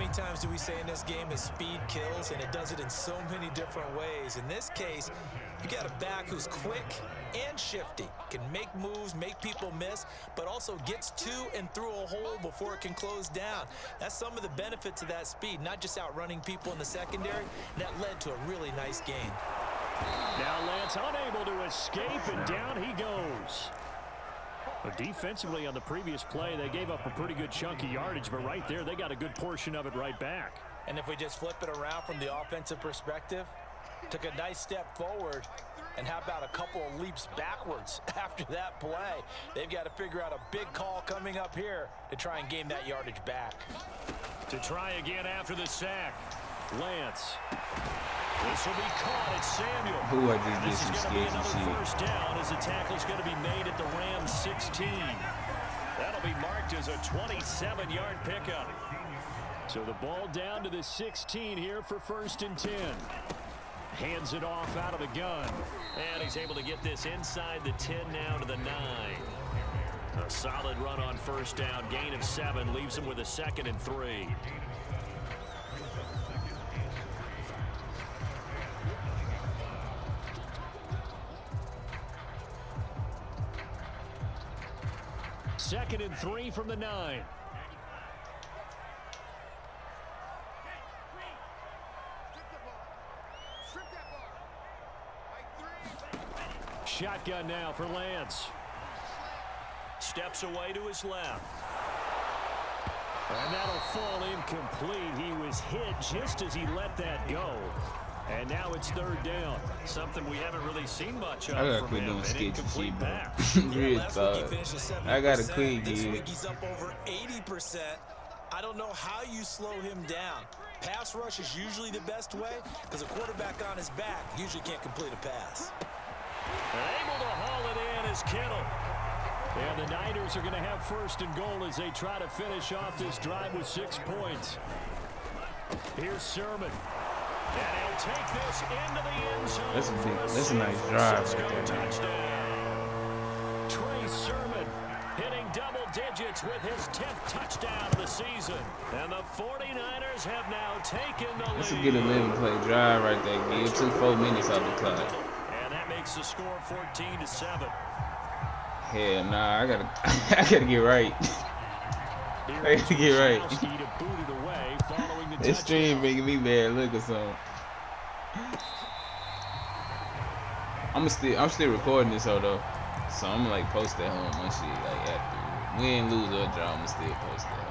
many times do we say in this game is speed kills, and it does it in so many different ways. In this case, you got a back who's quick and shifty, can make moves, make people miss, but also gets to and through a hole before it can close down. That's some of the benefits of that speed, not just outrunning people in the secondary, and that led to a really nice gain. Now Lance unable to escape, and down he goes. But defensively on the previous play, they gave up a pretty good chunk of yardage, but right there, they got a good portion of it right back. And if we just flip it around from the offensive perspective, took a nice step forward, and how about a couple of leaps backwards after that play? They've got to figure out a big call coming up here to try and gain that yardage back. To try again after the sack, Lance. This will be caught at Samuel. Who I just This is did some going to be sketchy another shit. first down as the tackle's going to be made at the Rams 16. That'll be marked as a 27-yard pickup. So the ball down to the 16 here for 1st and 10. Hands it off out of the gun. And he's able to get this inside the 10 now to the 9. A solid run on 1st down. Gain of 7 leaves him with a 2nd and 3. Second and 3 from the 9. Shotgun now for Lance. Steps away to his left. And that'll fall incomplete. He was hit just as he let that go. And now it's 3rd down. Something we haven't really seen much of. I gotta from quit him. doing An sketchy incomplete shit, bro. pass. Real Last week he thought. finished at 70%. I gotta quit, This dude. week he's up over 80%. I don't know how you slow him down. Pass rush is usually the best way because a quarterback on his back usually can't complete a pass. Able to haul it in is Kittle. And the Niners are going to have 1st and goal as they try to finish off this drive with 6 points. Here's Sermon. And he'll take this into the end zone. That's a nice drive right there. Touchdown. Trey Sermon hitting double digits with his 10th touchdown of the season. And the 49ers have now taken the lead. That's a good 11-play drive right there. Give 4 minutes off the clock. And that makes the score 14-7. Hell nah, I gotta get right. I gotta get right. This stream making me bad look or something. I'm still recording this though, so I'm gonna like post that home and shit like after win, lose or draw. I'ma still post that.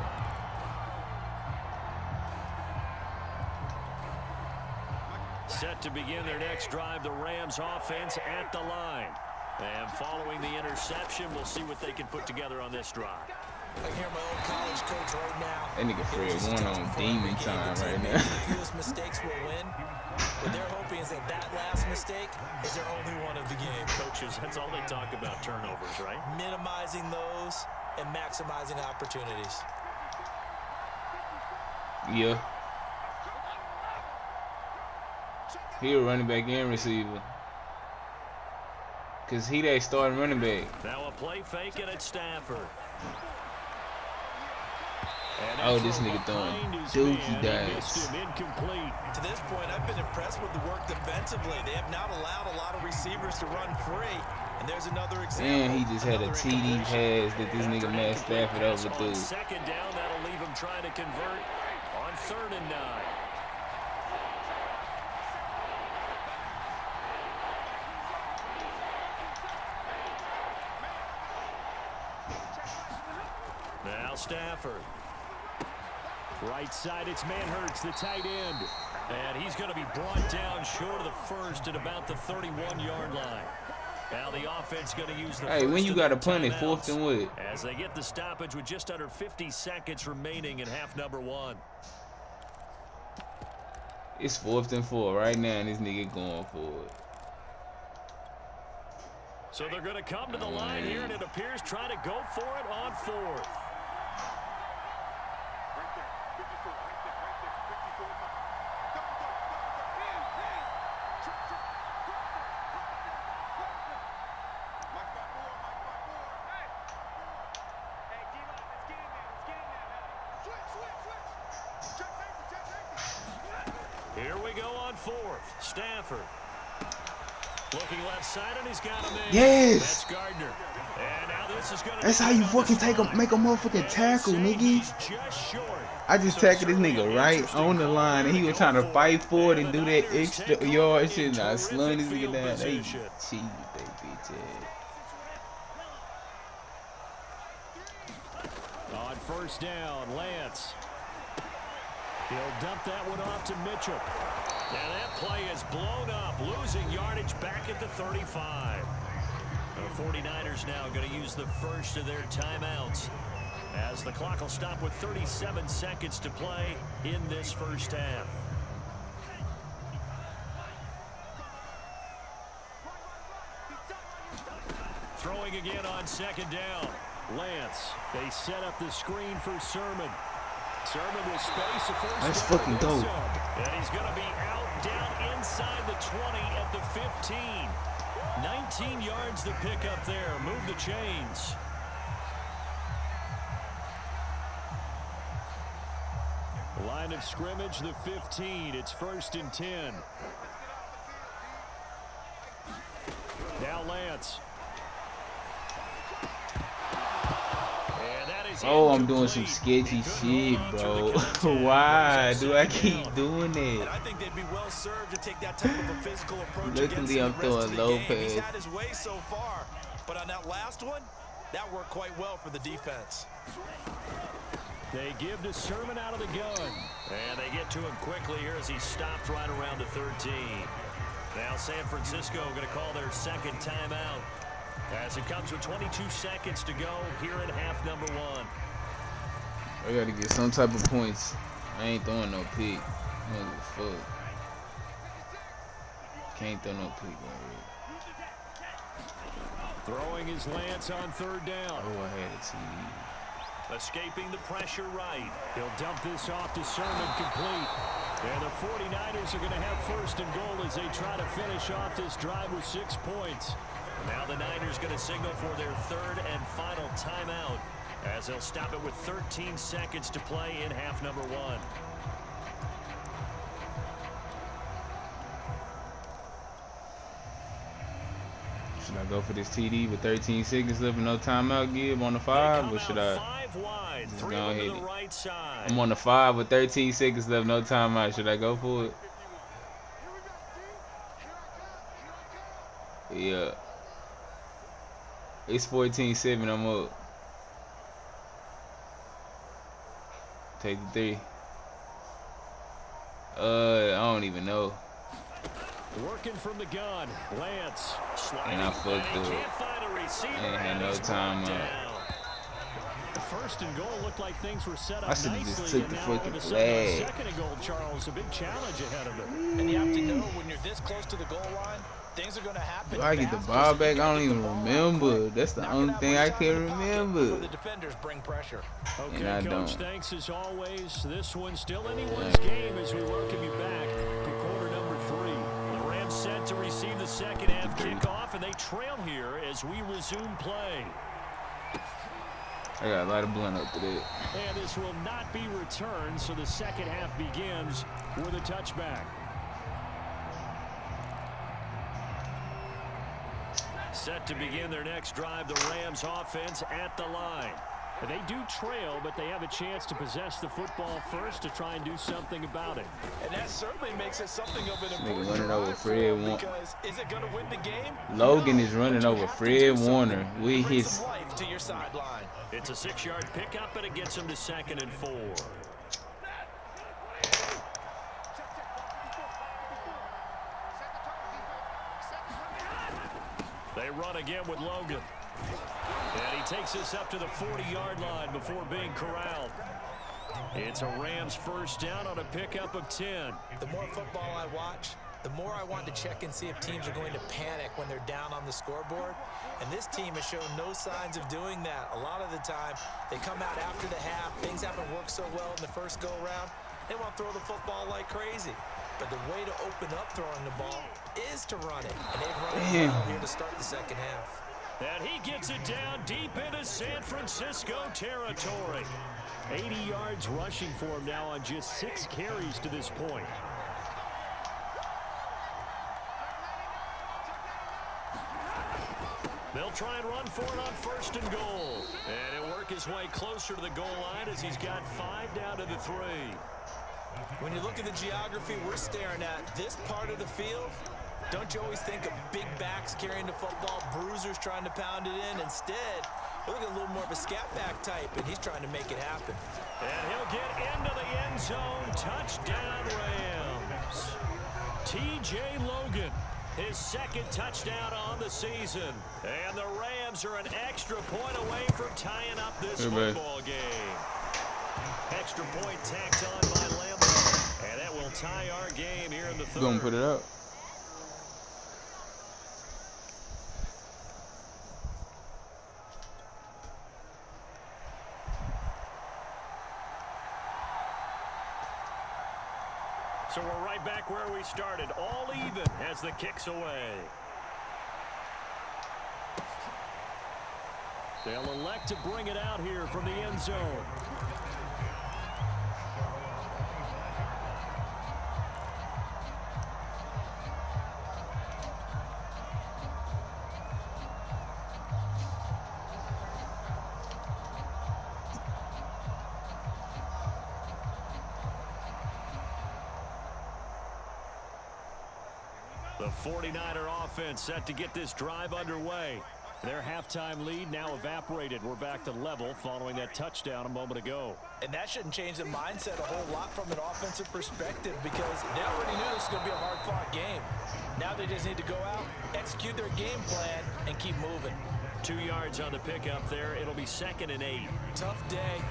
Set to begin their next drive, the Rams offense at the line. And following the interception, we'll see what they can put together on this drive. I hear my old college coach right now. That nigga Fred one on demon time right now. Fewest mistakes will win. What they're hoping is that last mistake is their only one of the game. Coaches, that's all they talk about, turnovers, right? Minimizing those and maximizing opportunities. Yeah. He a running back and receiver. Cause he that starting running back. Now a play fake and it's Stafford. Oh, this nigga throwing dookie dives. Incomplete. To this point, I've been impressed with the work defensively. They have not allowed a lot of receivers to run free. And there's another example. And he just had a TD pass that this nigga Matt Stafford overthrew. 2nd down, that'll leave him trying to convert on 3rd and 9. Now Stafford. Right side, it's Manhurts, the tight end. And he's going to be brought down short of the first at about the 31-yard line. Now the offense going to use the Hey, when you got to punt it, 4th and what? as they get the stoppage with just under 50 seconds remaining in half number 1. It's 4th and 4 right now, and this nigga going for it. So they're going to come to the line here, and it appears trying to go for it on 4th. Here we go on fourth. Stafford. Looking left side, and he's got him in. Yes. That's Gardner. And now this is gonna That's how you fucking make a motherfucking tackle, nigga. Just short. I just tackled this nigga right on the line, and he was trying to fight for it and do that extra yard shit. And I slung this nigga down. They cheated, they bitch ass. On first down, Lance. He'll dump that one off to Mitchell. Now that play is blown up, losing yardage back at the 35. The 49ers now going to use the first of their timeouts, as the clock will stop with 37 seconds to play in this first half. Throwing again on second down. Lance. They set up the screen for Sermon. Sermon with space. Let's fucking go. And he's going to be out down inside the 20 at the 15. 19 yards to pick up there. Move the chains. Line of scrimmage, the 15. It's 1st and 10. Now Lance. Oh, I'm doing some sketchy shit, bro. Why do I keep doing it? I think they'd be well served to take that type of a physical approach. Luckily, I'm throwing low pass. He's had his way so far, but on that last one, that worked quite well for the defense. They give to Sermon out of the gun. And they get to him quickly here as he stopped right around the 13. Now San Francisco going to call their second timeout, as it comes with 22 seconds to go here in half number 1. I got to get some type of points. I ain't throwing no pick. Fuck. Can't throw no pick already. Throwing his Lance on third down. Oh, I had a TD. Escaping the pressure right. He'll dump this off to Sermon, complete. And the 49ers are going to have 1st and goal as they try to finish off this drive with 6 points. Now the Niners going to signal for their 3rd and final timeout, as they'll stop it with 13 seconds to play in half number 1. Should I go for this TD with 13 seconds left and no timeout give on the 5, or should I just go ahead it? Right side. I'm on the 5 with 13 seconds left, no timeout. Should I go for it? Yeah. It's 14-7. I'm up. Take the 3. I don't even know. Working from the gun, Lance. And I fucked up. I ain't had no time out. The 1st and goal looked like things were set up I should have nicely. just took the fucking flag. 2nd and goal, Charles, a big challenge ahead of it. And you have to know when you're this close to the goal line, things are going to happen. Do I get the ball back? I don't even remember. That's the only thing I can remember. The defenders bring pressure. Okay, and I Coach, don't. Thanks as always. This one's still anyone's game as we welcome you back for quarter number 3. The Rams set to receive the second half kickoff, and they trail here as we resume play. I got a lot of blunt up to that. And this will not be returned, so the second half begins with a touchback. Set to begin their next drive, the Rams offense at the line. They do trail, but they have a chance to possess the football first to try and do something about it. And that certainly makes it something of an Nigga important running over Fred Warner. because is it going to win the game? Logan No, is running but you over have to Fred do something. Warner with Bring his. some life to your sideline. It's a 6-yard pickup, and it gets them to 2nd and 4. They run again with Logan. And he takes this up to the 40-yard line before being corralled. It's a Rams 1st down on a pickup of 10. The more football I watch, the more I want to check and see if teams are going to panic when they're down on the scoreboard. And this team has shown no signs of doing that. A lot of the time, they come out after the half. Things haven't worked so well in the first go-around. They want to throw the football like crazy. But the way to open up throwing the ball is to run it. And they've run it well here to start the second half. And he gets it down deep into San Francisco territory. 80 yards rushing for him now on just 6 carries to this point. They'll try and run for it on 1st and goal. And he'll work his way closer to the goal line as he's got 5 down to the 3. When you look at the geography we're staring at, this part of the field, don't you always think of big backs carrying the football, bruisers trying to pound it in? Instead, we're looking at a little more of a scat back type, and he's trying to make it happen. And he'll get into the end zone. Touchdown, Rams. T.J. Logan, his 2nd touchdown on the season. And the Rams are an extra point away from tying up this football game. Extra point tacked on by Lambo. And that will tie our game here in the 3rd. Gonna put it up. So we're right back where we started, all even as the kick's away. They'll elect to bring it out here from the end zone. The 49er offense set to get this drive underway. Their halftime lead now evaporated. We're back to level following that touchdown a moment ago. And that shouldn't change the mindset a whole lot from an offensive perspective because they already knew this was going to be a hard-fought game. Now they just need to go out, execute their game plan, and keep moving. 2 yards on the pickup there. It'll be 2nd and 8. Tough day,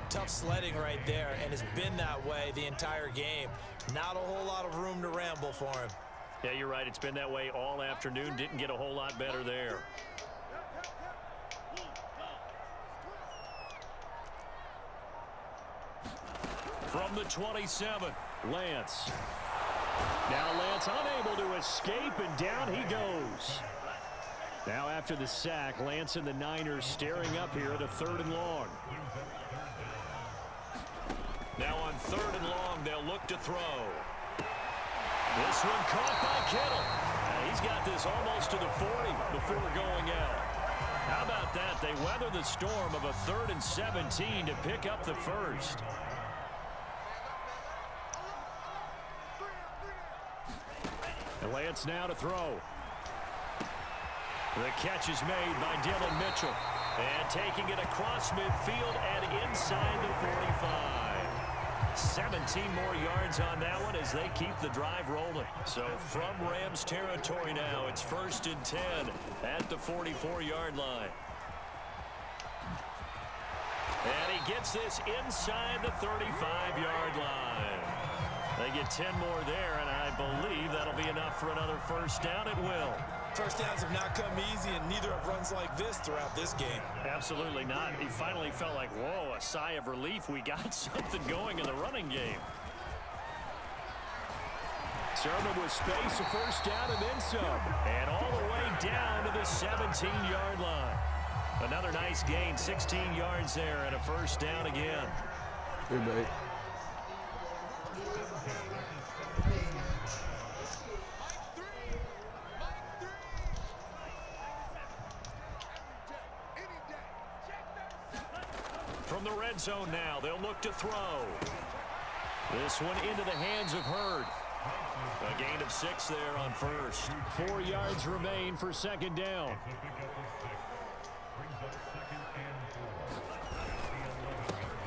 tough sledding right there, and it's been that way the entire game. Not a whole lot of room to ramble for him. Yeah, you're right. It's been that way all afternoon. Didn't get a whole lot better there. From the 27, Lance. Now Lance unable to escape, and down he goes. Now after the sack, Lance and the Niners staring up here at a 3rd and long. Now on 3rd and long, they'll look to throw. This one caught by Kittle. He's got this almost to the 40 before going out. How about that? They weather the storm of a 3rd and 17 to pick up the 1st. And Lance now to throw. The catch is made by Dillon Mitchell. And taking it across midfield and inside the 45. 17 more yards on that one as they keep the drive rolling. So from Rams territory now, it's 1st and 10 at the 44-yard line. And he gets this inside the 35-yard line. They get 10 more there, and I believe that'll be enough for another 1st down. It will. First downs have not come easy, and neither have runs like this throughout this game. Absolutely not. He finally felt like, whoa, a sigh of relief. We got something going in the running game. Sermon with space, a 1st down and then some. And all the way down to the 17-yard line. Another nice gain, 16 yards there, and a 1st down again. Good mate. From the red zone now, they'll look to throw. This one into the hands of Hurd. A gain of 6 there on 1st. 4 yards remain for 2nd down.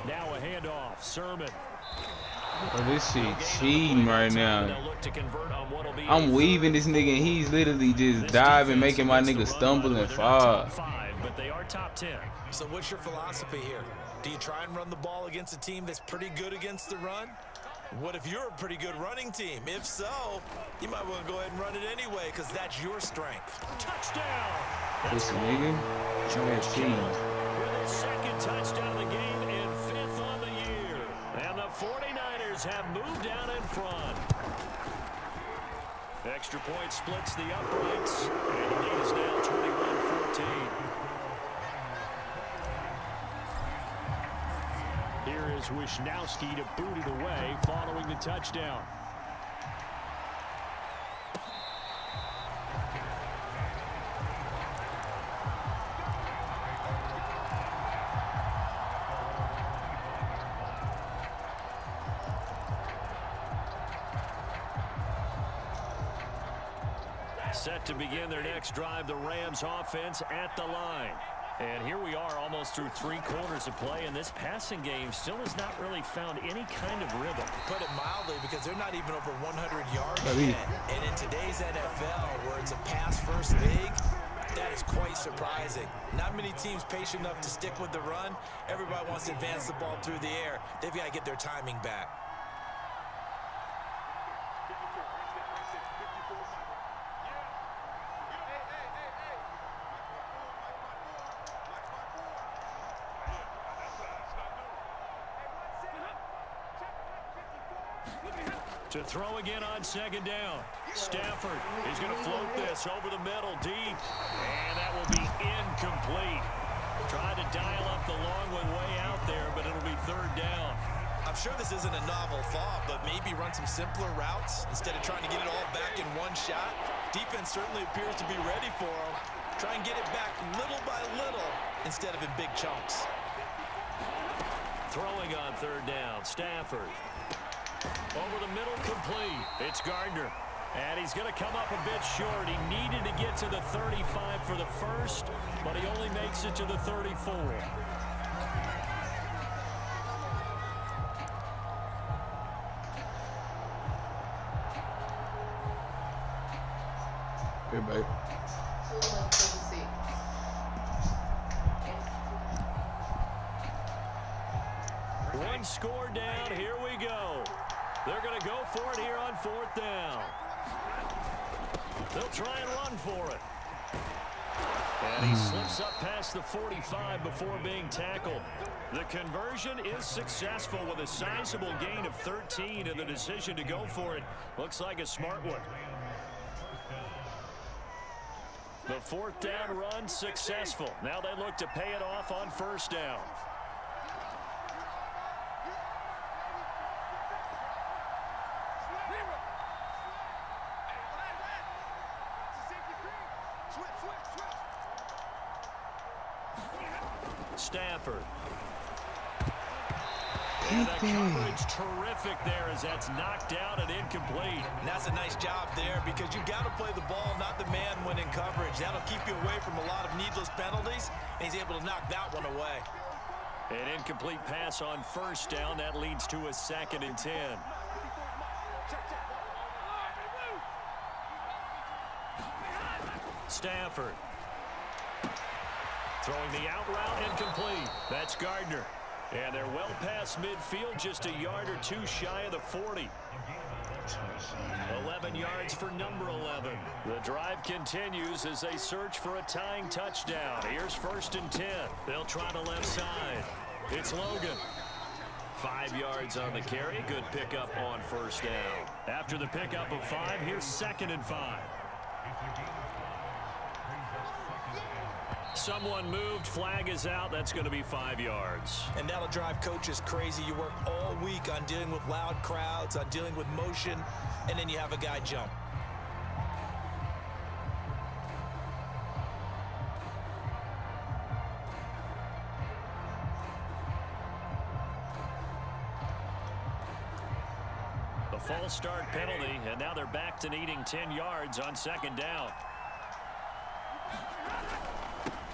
Now a handoff. Sermon. Oh, this shit cheating right now. I'm weaving this nigga, and he's literally just diving, making my nigga stumble and fall. But they are top 10. So what's your philosophy here? Do you try and run the ball against a team that's pretty good against the run? What if you're a pretty good running team? If so, you might want to go ahead and run it anyway because that's your strength. Touchdown! This nigga, that team. With his 2nd touchdown of the game and 5th on the year. And the 49ers have moved down in front. Extra point splits the uprights. And the lead is now 21-14. Here is Wisnowski to boot it away following the touchdown. Set to begin their next drive, the Rams offense at the line. And here we are almost through 3 quarters of play, and this passing game still has not really found any kind of rhythm. Put it mildly, because they're not even over 100 yards yet. And in today's NFL, where it's a pass-first league, that is quite surprising. Not many teams patient enough to stick with the run. Everybody wants to advance the ball through the air. They've got to get their timing back. To throw again on second down. Stafford is going to float this over the middle deep. And that will be incomplete. Trying to dial up the long one way out there, but it'll be third down. I'm sure this isn't a novel thought, but maybe run some simpler routes instead of trying to get it all back in one shot. Defense certainly appears to be ready for them. Try and get it back little by little instead of in big chunks. Throwing on third down, Stafford. Over the middle, complete. It's Gardner. And he's going to come up a bit short. He needed to get to the 35 for the first, but he only makes it to the 34. Here, babe. One score down. Here we go. They're going to go for it here on fourth down. They'll try and run for it. And he slips up past the 45 before being tackled. The conversion is successful with a sizable gain of 13, and the decision to go for it looks like a smart one. The fourth down run successful. Now they look to pay it off on first down. Stafford. And the coverage terrific there as that's knocked out and incomplete. And that's a nice job there because you've got to play the ball, not the man when in coverage. That'll keep you away from a lot of needless penalties, and he's able to knock that one away. An incomplete pass on first down. That leads to a 2nd and 10. Stafford. Throwing the out route, incomplete. That's Gardner. And they're well past midfield, just a yard or two shy of the 40. 11 yards for number 11. The drive continues as they search for a tying touchdown. Here's 1st and 10. They'll try the left side. It's Logan. 5 yards on the carry. Good pickup on first down. After the pickup of 5, here's 2nd and 5. Someone moved, flag is out. That's going to be 5 yards. And that'll drive coaches crazy. You work all week on dealing with loud crowds, on dealing with motion, and then you have a guy jump. A false start penalty, and now they're back to needing 10 yards on 2nd down.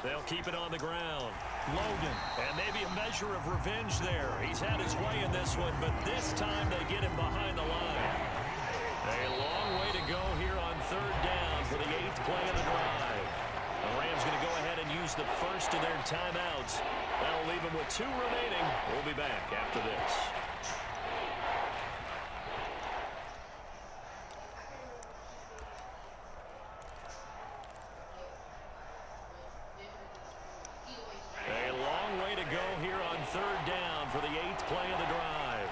They'll keep it on the ground. Logan, and maybe a measure of revenge there. He's had his way in this one, but this time they get him behind the line. A long way to go here on 3rd down for the 8th play of the drive. The Rams going to go ahead and use the first of their timeouts. That'll leave them with 2 remaining. We'll be back after this. For the 8th play of the drive.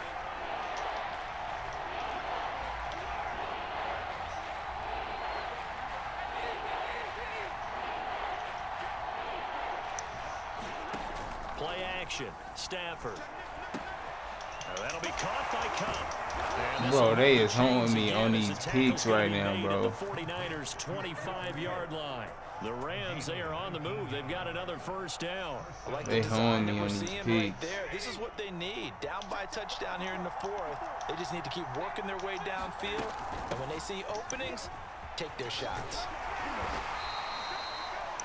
Play action. Stafford. That'll be caught by Cup. Bro, they is holding me on these picks right now, bro. The 49ers 25-yard line. The Rams, they are on the move. They've got another first down. I like they the design that me we're on these seeing picks. right there. This is what they need. Down by a touchdown here in the 4th. They just need to keep working their way downfield. And when they see openings, take their shots.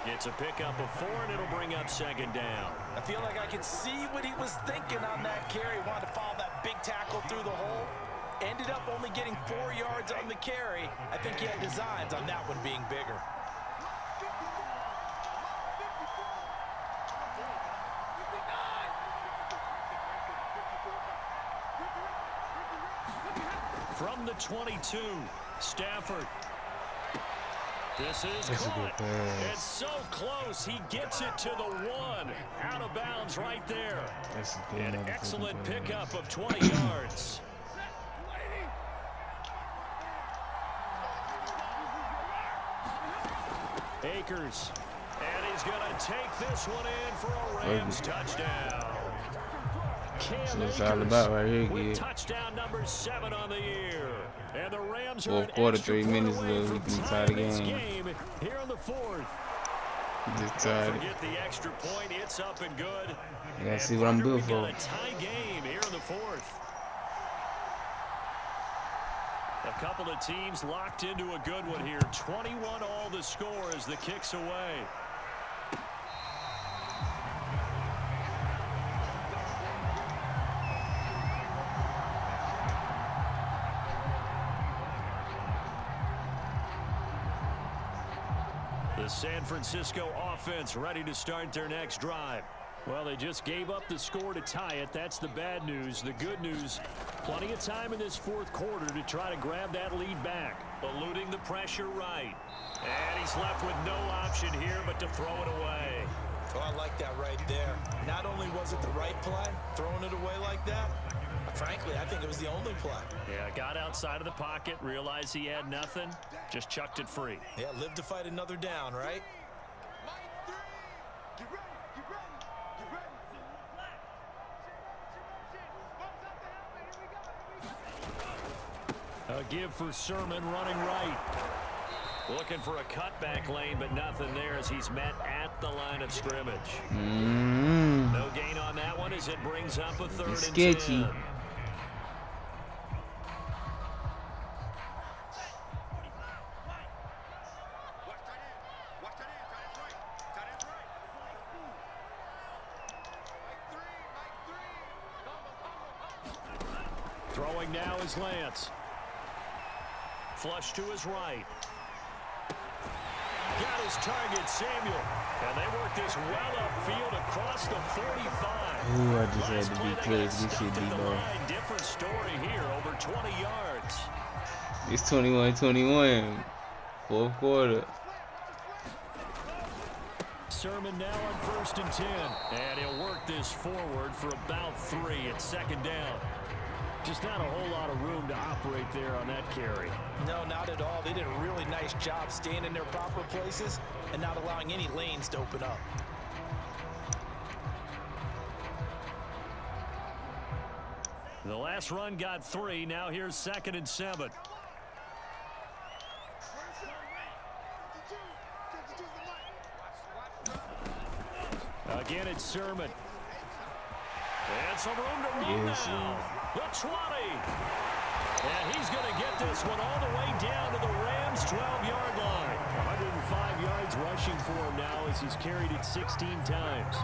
It's a pickup of 4, and it'll bring up second down. I feel like I can see what he was thinking on that carry. Wanted to follow that big tackle through the hole. Ended up only getting 4 yards on the carry. I think he had designs on that one being bigger. From the 22, Stafford. This is caught. It's so close. He gets it to the 1. Out of bounds right there. An excellent pickup of 20 yards. Akers. And he's going to take this one in for a Rams touchdown. That's what it's all about right here, kid. Touchdown number 7 on the year. And the Rams are Fourth quarter, 3 minutes left. We can tie the game. Here in the 4th. Just tied it. Forget the extra point. It's up and good. You gotta see what I'm built for. A tie game here in the 4th. A couple of teams locked into a good one here. 21 all the score as the kick's away. The San Francisco offense ready to start their next drive. Well, they just gave up the score to tie it. That's the bad news. The good news, plenty of time in this 4th quarter to try to grab that lead back. Eluding the pressure right. And he's left with no option here but to throw it away. Oh, I like that right there. Not only was it the right play, throwing it away like that, frankly, I think it was the only play. Yeah, got outside of the pocket, realized he had nothing, just chucked it free. Yeah, live to fight another down, right? A give for Sermon running right. Looking for a cutback lane, but nothing there as he's met at the line of scrimmage. No gain on that one as it brings up a 3rd and 10. Sketchy. Throwing now is Lance. Flush to his right. Got his target, Samuel. And they work this well upfield across the 45. Ooh, I just had to be close. This should be low. Different story here, over 20 yards. It's 21-21. 4th quarter. Sermon now on 1st and 10. And he'll work this forward for about 3 at 2nd down. Just not a whole lot of room to operate there on that carry. No, not at all. They did a really nice job staying in their proper places and not allowing any lanes to open up. The last run got 3. Now here's 2nd and 7. Again, it's Sermon. And some room to run now. The 20. And he's going to get this one all the way down to the Rams' 12-yard line. 105 yards rushing for him now as he's carried it 16 times.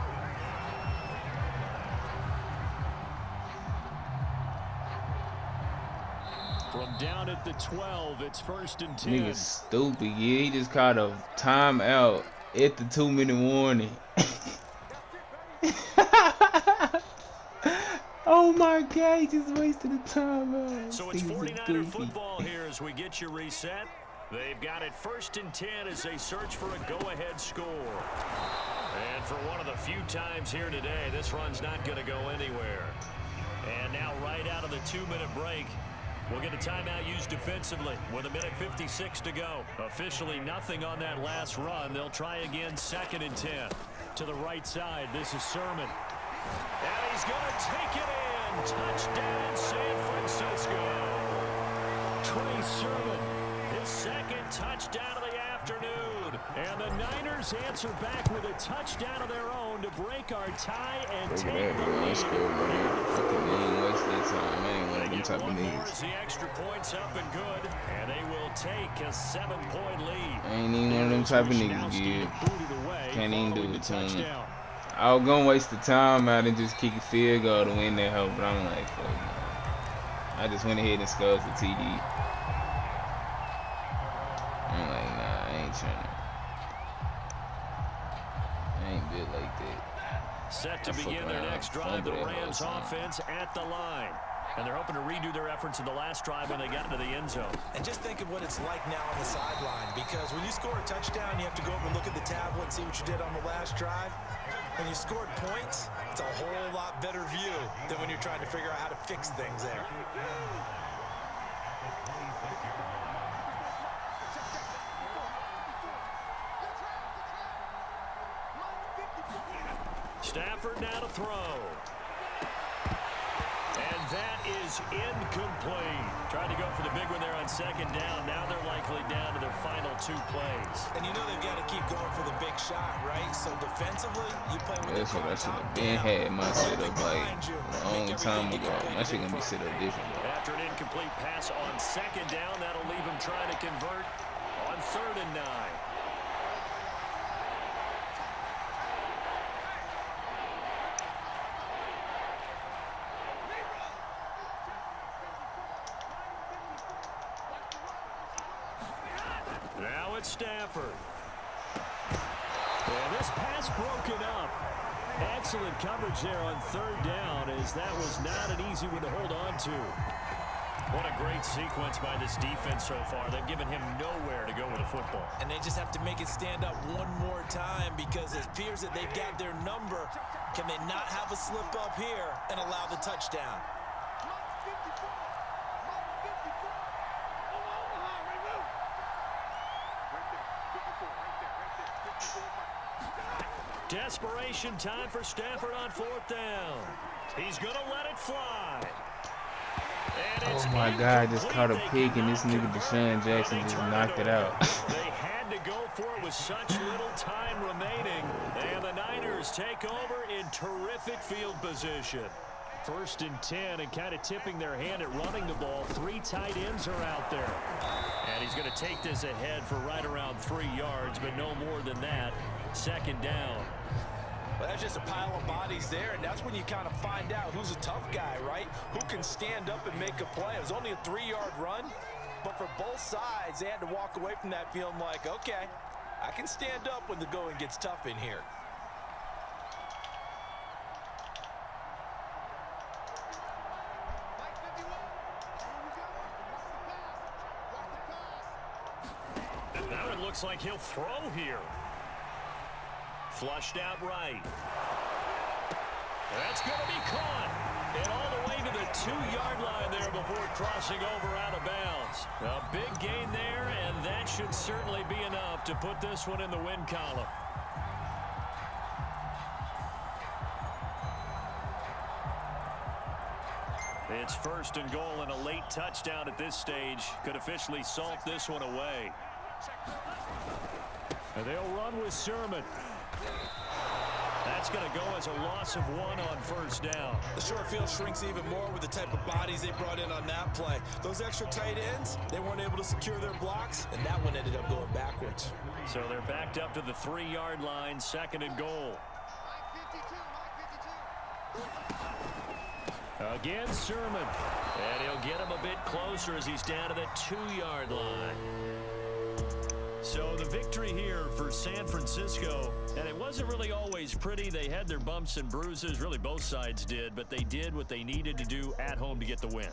From down at the 12, it's 1st and 10. Nigga stupid, yeah. He just caught a timeout at the 2-minute warning. Oh my God, he just wasted a timeout. So it's 49er football here as we get you reset. They've got it 1st and 10 as they search for a go-ahead score. And for one of the few times here today, this run's not going to go anywhere. And now right out of the 2-minute break, we'll get a timeout used defensively with 1:56 to go. Officially nothing on that last run. They'll try again 2nd and 10. To the right side, this is Sermon. And he's going to take it in. Touchdown, San Francisco. Trey Sermon, his 2nd touchdown of the afternoon. afternoon. And the Niners answer back with a touchdown of their own to break our tie and Look take at that, bro. Let's go, bro. Fucking ain't waste that time. I ain't one of them type of niggas. The extra points up and good, and they will take a 7-point lead. I ain't even one of them type of niggas, dude. Can't even do it to him. I was gonna waste the time out and just kick a field goal to win that hoe, but I'm like, fuck no. I just went ahead and scored for TD. I'm like, nah, I ain't trying. I ain't built like that. Set to begin their next drive, the Rams offense at the line. And they're hoping to redo their efforts in the last drive when they got into the end zone. And just think of what it's like now on the sideline, because when you score a touchdown, you have to go over and look at the tablet and see what you did on the last drive. When you scored points, it's a whole lot better view than when you're trying to figure out how to fix things there. Stafford now to throw. And that is incomplete. Tried to go for the big one there on second down. Now they're likely down to their final 2 plays. And you know they've got to keep going for the big shot, right? So defensively, you play with That's what I should have been had my setup like a long time ago. My shit gonna be set up different, bro. After an incomplete pass on second down, that'll leave him trying to convert on 3rd and 9. Now it's Stafford. And this pass broken up. Excellent coverage there on 3rd down, as that was not an easy one to hold on to. What a great sequence by this defense so far. They've given him nowhere to go with the football. And they just have to make it stand up one more time, because it appears that they've got their number. Can they not have a slip up here and allow the touchdown? Desperation time for Stafford on 4th down. He's going to let it fly. Oh my God, just caught a pick and this nigga Deshaun Jackson just knocked it out. They had to go for it with such little time remaining. And the Niners take over in terrific field position. 1st and 10, and kind of tipping their hand at running the ball. 3 tight ends are out there. And he's going to take this ahead for right around 3 yards, but no more than that. 2nd down. Well, that's just a pile of bodies there, and that's when you kind of find out who's a tough guy, right? Who can stand up and make a play. It was only a 3-yard run, but for both sides, they had to walk away from that feeling like, okay, I can stand up when the going gets tough in here. And now it looks like he'll throw here. Flushed out right. That's going to be caught. And all the way to the 2-yard line there before crossing over out of bounds. A big gain there, and that should certainly be enough to put this one in the win column. It's 1st and goal, and a late touchdown at this stage could officially salt this one away. And they'll run with Sermon. That's going to go as a loss of 1 on 1st down. The short field shrinks even more with the type of bodies they brought in on that play. Those extra tight ends, they weren't able to secure their blocks, and that one ended up going backwards. So they're backed up to the 3-yard line, 2nd and goal. Again, Sermon. And he'll get him a bit closer as he's down to the 2-yard line. So the victory here for San Francisco, and it wasn't really always pretty. They had their bumps and bruises, really both sides did, but they did what they needed to do at home to get the win.